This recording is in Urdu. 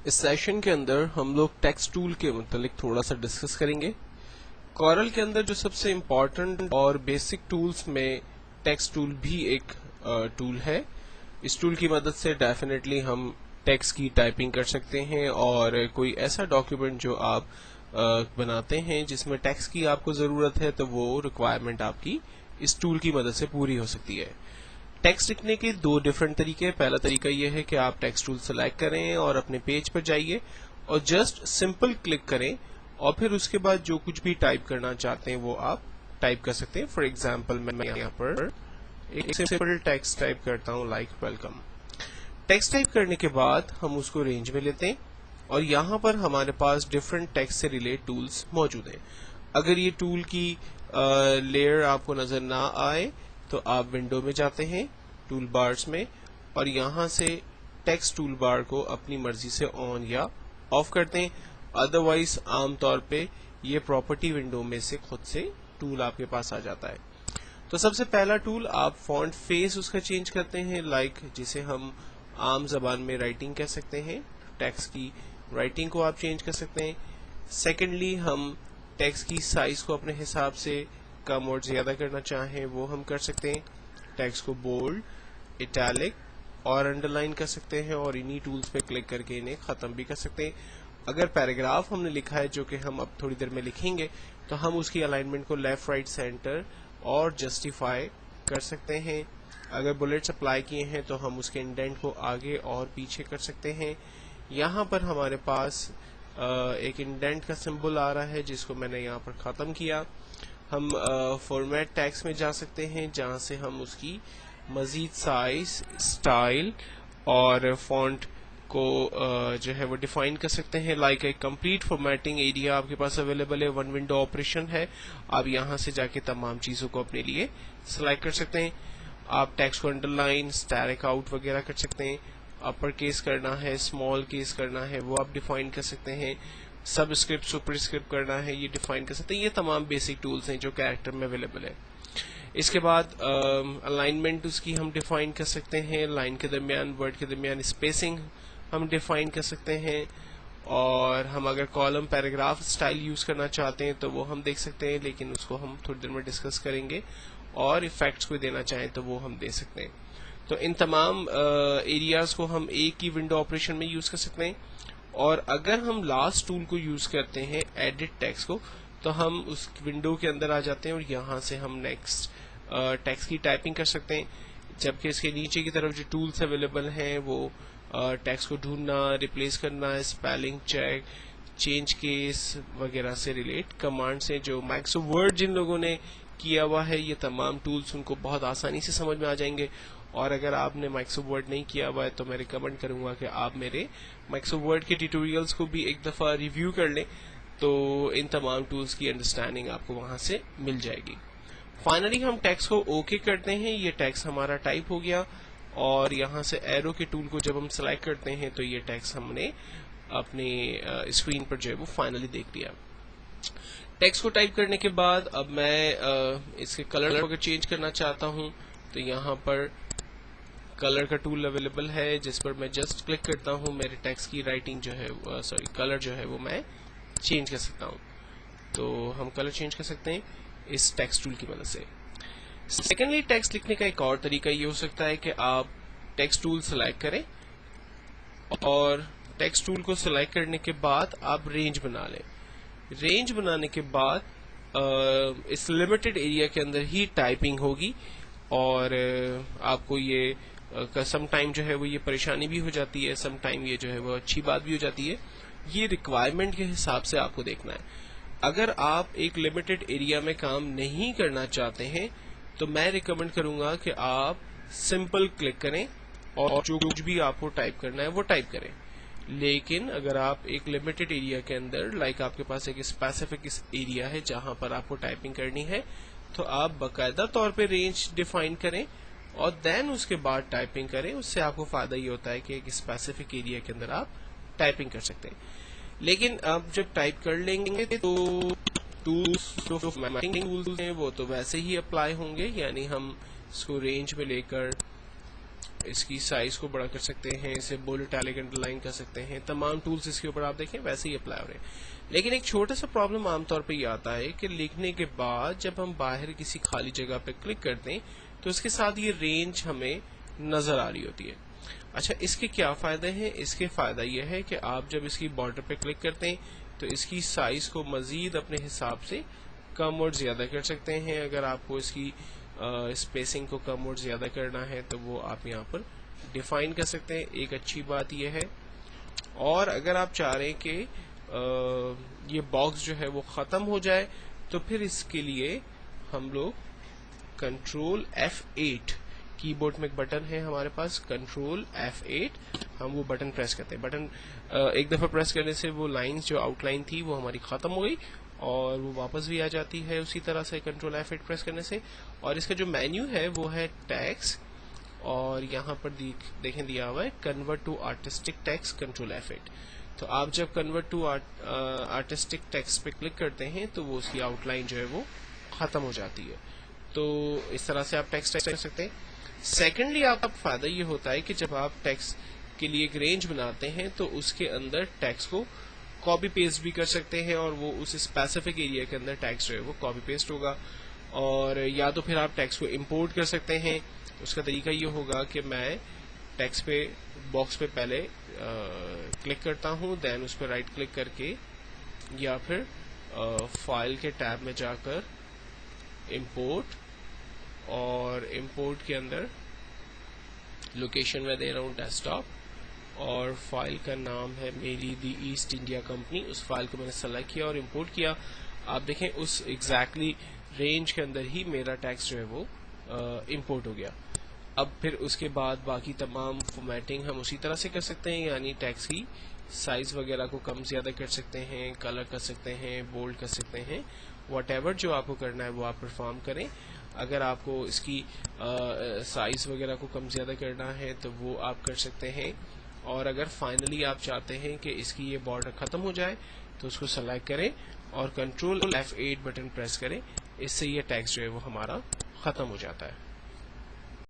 اس سیشن کے اندر ہم لوگ ٹیکسٹ ٹول کے متعلق تھوڑا سا ڈسکس کریں گے. کورل کے اندر جو سب سے امپورٹنٹ اور بیسک ٹولز میں ٹیکسٹ ٹول بھی ایک ٹول ہے. اس ٹول کی مدد سے ڈیفینیٹلی ہم ٹیکسٹ کی ٹائپنگ کر سکتے ہیں اور کوئی ایسا ڈاکیومنٹ جو آپ بناتے ہیں جس میں ٹیکسٹ کی آپ کو ضرورت ہے تو وہ ریکوائرمنٹ آپ کی اس ٹول کی مدد سے پوری ہو سکتی ہے. ٹیکسٹ لکھنے کے دو ڈفرنٹ طریقے. پہلا طریقہ یہ ہے کہ آپ ٹیکسٹ ٹول سلیکٹ کریں اور اپنے پیج پر جائیے اور جسٹ سمپل کلک کریں اور پھر اس کے بعد جو کچھ بھی ٹائپ کرنا چاہتے ہیں وہ آپ ٹائپ کر سکتے ہیں. فار ایگزامپل میں یہاں پر ایک سمپل ٹیکسٹ ٹائپ کرتا ہوں لائک ویلکم. ٹیکسٹ ٹائپ کرنے کے بعد ہم اس کو رینج میں لیتے ہیں اور یہاں پر ہمارے پاس ڈفرنٹ ٹیکسٹ سے ریلیٹ ٹولز موجود ہیں. اگر یہ ٹول کی لیئر آپ کو نظر نہ آئے تو آپ ونڈو میں جاتے ہیں ٹول بارز میں اور یہاں سے ٹیکسٹ ٹول بار کو اپنی مرضی سے آن یا آف کرتے ہیں. ادروائز عام طور پہ یہ پراپرٹی ونڈو میں سے خود سے ٹول آپ کے پاس آ جاتا ہے. تو سب سے پہلا ٹول آپ فونٹ فیس اس کا چینج کرتے ہیں لائک جسے ہم عام زبان میں رائٹنگ کہہ سکتے ہیں. ٹیکسٹ کی رائٹنگ کو آپ چینج کر سکتے ہیں. سیکنڈلی ہم ٹیکسٹ کی سائز کو اپنے حساب سے کم اور زیادہ کرنا چاہیں وہ ہم کر سکتے ہیں. ٹیکسٹ کو بولڈ، اٹیلک اور انڈر لائن کر سکتے ہیں اور انہی ٹولز پہ کلک کر کے انہیں ختم بھی کر سکتے ہیں. اگر پیراگراف ہم نے لکھا ہے جو کہ ہم اب تھوڑی دیر میں لکھیں گے تو ہم اس کی الائنمنٹ کو لیفٹ رائٹ سینٹر اور جسٹیفائی کر سکتے ہیں. اگر بلیٹس اپلائی کیے ہیں تو ہم اس کے انڈینٹ کو آگے اور پیچھے کر سکتے ہیں. یہاں پر ہمارے پاس ایک انڈینٹ کا سمبل آ رہا ہے جس کو میں نے یہاں پر ختم کیا. ہم فارمیٹ ٹیکسٹ میں جا سکتے ہیں جہاں سے ہم اس کی مزید سائز، اسٹائل اور فونٹ کو جو ہے وہ ڈیفائن کر سکتے ہیں. لائک ایک کمپلیٹ فارمیٹنگ ایریا آپ کے پاس اویلیبل ہے. ون ونڈو آپریشن ہے. آپ یہاں سے جا کے تمام چیزوں کو اپنے لیے سلیکٹ کر سکتے ہیں. آپ ٹیکسٹ کو انڈر لائن، اسٹیرک آؤٹ وغیرہ کر سکتے ہیں. اپر کیس کرنا ہے، اسمال کیس کرنا ہے وہ آپ ڈیفائن کر سکتے ہیں. سب اسکرپٹ سپر اسکرپٹ کرنا ہے یہ ڈیفائن کر سکتے ہیں. یہ تمام بیسک ٹولز ہیں جو کیریکٹر میں اویلیبل ہے. اس کے بعد الائنمنٹ اس کی ہم ڈیفائن کر سکتے ہیں. لائن کے درمیان، ورڈ کے درمیان اسپیسنگ ہم ڈیفائن کر سکتے ہیں. اور ہم اگر کالم پیراگراف اسٹائل یوز کرنا چاہتے ہیں تو وہ ہم دیکھ سکتے ہیں لیکن اس کو ہم تھوڑی دیر میں ڈسکس کریں گے. اور ایفیکٹس کو دینا چاہیں تو وہ ہم دے سکتے ہیں. تو ان تمام ایریاز کو ہم ایک ہی ونڈو آپریشن میں یوز کر سکتے ہیں. اور اگر ہم لاسٹ ٹول کو یوز کرتے ہیں ایڈٹ ٹیکسٹ کو تو ہم اس ونڈو کے اندر آ جاتے ہیں اور یہاں سے ہم نیکسٹ ٹیکسٹ کی ٹائپنگ کر سکتے ہیں. جبکہ اس کے نیچے کی طرف جو ٹولز اویلیبل ہیں وہ ٹیکسٹ کو ڈھونڈنا، ریپلیس کرنا، اسپیلنگ چیک، چینج کیس وغیرہ سے ریلیٹ کمانڈس ہیں. جو مائکرو ورڈ جن لوگوں نے کیا ہوا ہے یہ تمام ٹولز ان کو بہت آسانی سے سمجھ میں آ جائیں گے. اور اگر آپ نے مائکرو ورڈ نہیں کیا ہوا ہے تو میں ریکمینڈ کروں گا کہ آپ میرے مائکرو ورڈ کے ٹیوٹوریلز کو بھی ایک دفعہ ریویو کر لیں تو ان تمام ٹولز کی انڈرسٹینڈنگ آپ کو وہاں سے مل جائے گی. فائنلی ہم ٹیکسٹ کو اوکے کرتے ہیں. یہ ٹیکسٹ ہمارا ٹائپ ہو گیا اور یہاں سے ایرو کے ٹول کو جب ہم سلیکٹ کرتے ہیں تو یہ ٹیکسٹ ہم نے اپنے اسکرین پر جو ہے وہ فائنلی دیکھ لیا. ٹیکسٹ کو ٹائپ کرنے کے بعد اب میں اس کے کلر کو اگر چینج کرنا چاہتا ہوں تو یہاں پر کلر کا ٹول اویلیبل ہے جس پر میں جسٹ کلک کرتا ہوں. میرے ٹیکسٹ کی رائٹنگ جو ہے کلر جو ہے وہ میں چینج کر سکتا ہوں. تو ہم کلر چینج کر سکتے ہیں اس ٹیکسٹ ٹول کی مدد سے. سیکنڈلی ٹیکسٹ لکھنے کا ایک اور طریقہ یہ ہو سکتا ہے کہ آپ ٹیکسٹ ٹول سلیکٹ کریں اور ٹیکسٹ ٹول کو سلیکٹ کرنے کے بعد آپ رینج بنا لیں. رینج بنانے کے بعد اس لمیٹڈ ایریا کے اندر ہی ٹائپنگ ہوگی اور آپ کو یہ سم ٹائم جو ہے وہ یہ پریشانی بھی ہو جاتی ہے، سم ٹائم یہ جو ہے وہ اچھی بات بھی ہو جاتی ہے. یہ ریکوائرمنٹ کے حساب سے آپ کو دیکھنا ہے. اگر آپ ایک لمیٹڈ ایریا میں کام نہیں کرنا چاہتے ہیں تو میں ریکمینڈ کروں گا کہ آپ سمپل کلک کریں اور جو کچھ بھی آپ کو ٹائپ کرنا ہے وہ ٹائپ کریں. لیکن اگر آپ ایک لمیٹڈ ایریا کے اندر لائک آپ کے پاس ایک اسپیسیفک ایریا ہے جہاں پر آپ کو ٹائپنگ کرنی ہے تو آپ باقاعدہ طور پہ رینج ڈیفائن کریں اور دین اس کے بعد ٹائپنگ کریں. اس سے آپ کو فائدہ یہ ہوتا ہے کہ ایک اسپیسیفک ایریا کے اندر آپ ٹائپنگ کر سکتے ہیں. لیکن آپ جب ٹائپ کر لیں گے تو ٹولز ہیں وہ تو ویسے ہی اپلائی ہوں گے. یعنی ہم اس کو رینج میں لے کر اس کی سائز کو بڑا کر سکتے ہیں، اسے بولڈ اٹیلک انڈرلائن کر سکتے ہیں، تمام ٹولز اس کے اوپر آپ دیکھیں ویسے ہی اپلائی ہو رہے ہیں۔ لیکن ایک چھوٹا سا پرابلم عام طور پہ یہ آتا ہے کہ لکھنے کے بعد جب ہم باہر کسی خالی جگہ پہ کلک کرتے ہیں تو اس کے ساتھ یہ رینج ہمیں نظر آ رہی ہوتی ہے۔ اچھا، اس کے کیا فائدے ہیں؟ اس کے فائدہ یہ ہے کہ آپ جب اس کی بارڈر پہ کلک کرتے ہیں تو اس کی سائز کو مزید اپنے حساب سے کم اور زیادہ کر سکتے ہیں۔ اگر آپ کو اس کی اسپیسنگ کو کم اور زیادہ کرنا ہے تو وہ آپ یہاں پر ڈیفائن کر سکتے ہیں، ایک اچھی بات یہ ہے۔ اور اگر آپ چاہ رہے ہیں کہ یہ باکس جو ہے وہ ختم ہو جائے تو پھر اس کے لیے ہم لوگ کنٹرول F8 کی بورڈ میں ایک بٹن ہے ہمارے پاس، کنٹرول F8، ہم وہ بٹن پریس کرتے ہیں۔ بٹن ایک دفعہ پریس کرنے سے وہ لائنز جو آؤٹ لائن تھی وہ ہماری ختم ہو گئی اور وہ واپس بھی آ جاتی ہے اسی طرح سے کنٹرول F8 پریس کرنے سے۔ اور اس کا جو مینیو ہے وہ ہے ٹیکسٹ، اور یہاں پر دیکھیں دیا ہوا ہے convert to artistic text, control F8۔ تو آپ جب کنورٹ ٹو آرٹسٹک ٹیکسٹ پہ کلک کرتے ہیں تو وہ اس کی آؤٹ لائن جو ہے وہ ختم ہو جاتی ہے۔ تو اس طرح سے آپ ٹیکسٹ ٹائپ کر سکتے ہیں۔ سیکنڈلی آپ کا فائدہ یہ ہوتا ہے کہ جب آپ ٹیکسٹ کے لیے ایک رینج بناتے ہیں تو اس کے اندر ٹیکسٹ کو کاپی پیسٹ بھی کر سکتے ہیں، اور وہ اس اسپیسیفک ایریا کے اندر ٹیکسٹ جو ہے وہ کاپی پیسٹ ہوگا۔ اور یا تو پھر آپ ٹیکسٹ کو امپورٹ کر سکتے ہیں۔ اس کا طریقہ یہ ہوگا کہ میں ٹیکسٹ پہ باکس پہ پہلے کلک کرتا ہوں، دین اس پہ رائٹ کلک کر کے یا پھر فائل کے ٹیب میں جا کر امپورٹ، اور امپورٹ کے اندر لوکیشن میں دے رہا ہوں ڈیسک ٹاپ، اور فائل کا نام ہے میری دی ایسٹ انڈیا کمپنی۔ اس فائل کو میں نے سلیکٹ کیا اور امپورٹ کیا۔ آپ دیکھیں اس ایگزیکٹلی رینج کے اندر ہی میرا ٹیکسٹ جو ہے وہ امپورٹ ہو گیا۔ اب پھر اس کے بعد باقی تمام فارمیٹنگ ہم اسی طرح سے کر سکتے ہیں، یعنی ٹیکسٹ کی سائز وغیرہ کو کم زیادہ کر سکتے ہیں، کلر کر سکتے ہیں، بولڈ کر سکتے ہیں، واٹ ایور جو آپ کو کرنا ہے وہ آپ پرفارم کریں۔ اگر آپ کو اس کی سائز وغیرہ کو کم زیادہ کرنا ہے تو وہ آپ کر سکتے ہیں۔ اور اگر فائنلی آپ چاہتے ہیں کہ اس کی یہ بارڈر ختم ہو جائے تو اس کو سلیکٹ کریں اور کنٹرول F8 بٹن پریس کریں، اس سے یہ ٹیکسٹ جو ہے وہ ہمارا ختم ہو جاتا ہے۔